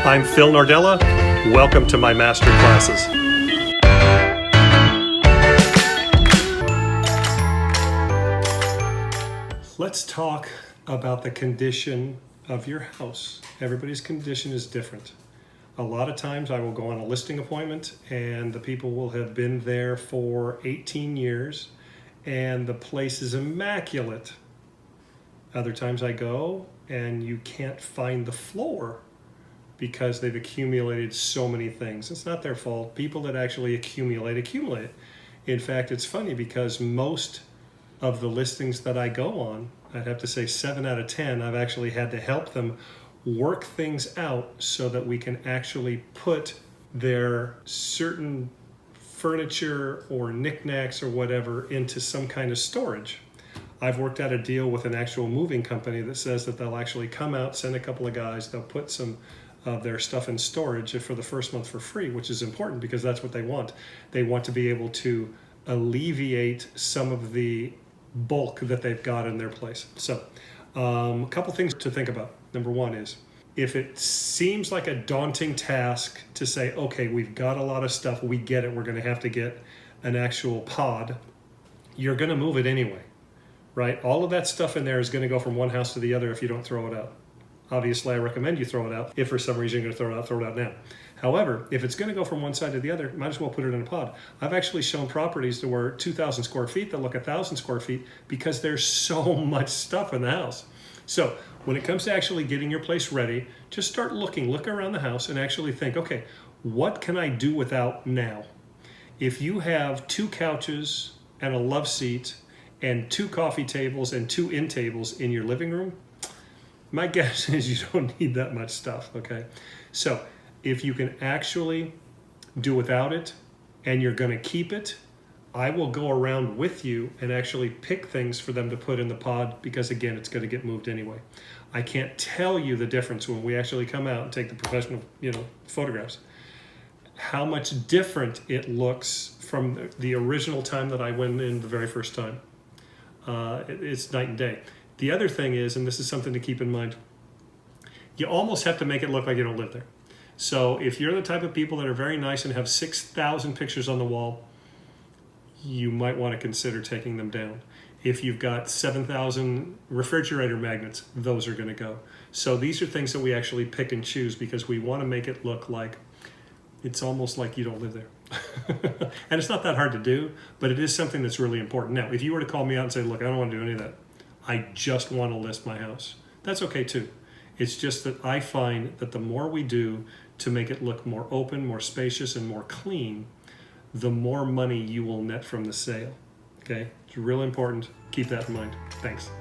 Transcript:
I'm Phil Nordella. Welcome to my master classes. Let's talk about the condition of your house. Everybody's condition is different. A lot of times I will go on a listing appointment and the people will have been there for 18 years and the place is immaculate. Other times I go and you can't find the floor because they've accumulated so many things. It's not their fault. People that actually accumulate. In fact, it's funny because most of the listings that I go on, I'd have to say 7 out of 10, I've actually had to help them work things out so that we can actually put their certain furniture or knickknacks or whatever into some kind of storage. I've worked out a deal with an actual moving company that says that they'll actually come out, send a couple of guys, they'll put some of their stuff in storage for the first month for free, which is important because that's what they want. They want to be able to alleviate some of the bulk that they've got in their place. So a couple things to think about. Number one is, if it seems like a daunting task to say, okay, we've got a lot of stuff, we get it, we're going to have to get an actual pod, you're going to move it anyway, right? All of that stuff in there is going to go from one house to the other if you don't throw it out. Obviously, I recommend you throw it out. If for some reason you're going to throw it out now. However, if it's going to go from one side to the other, might as well put it in a pod. I've actually shown properties that were 2,000 square feet that look 1,000 square feet because there's so much stuff in the house. So when it comes to actually getting your place ready, just start looking. Look around the house and actually think, okay, what can I do without now? If you have 2 couches and a love seat and 2 coffee tables and 2 end tables in your living room, my guess is you don't need that much stuff, okay? So if you can actually do without it and you're gonna keep it, I will go around with you and actually pick things for them to put in the pod because again, it's gonna get moved anyway. I can't tell you the difference when we actually come out and take the professional, photographs, how much different it looks from the original time that I went in the very first time. It's night and day. The other thing is, and this is something to keep in mind, you almost have to make it look like you don't live there. So if you're the type of people that are very nice and have 6,000 pictures on the wall, you might want to consider taking them down. If you've got 7,000 refrigerator magnets, those are going to go. So these are things that we actually pick and choose because we want to make it look like it's almost like you don't live there. And it's not that hard to do, but it is something that's really important. Now, if you were to call me out and say, look, I don't want to do any of that, I just want to list my house, that's okay too. It's just that I find that the more we do to make it look more open, more spacious, and more clean, the more money you will net from the sale. Okay, it's real important. Keep that in mind. Thanks.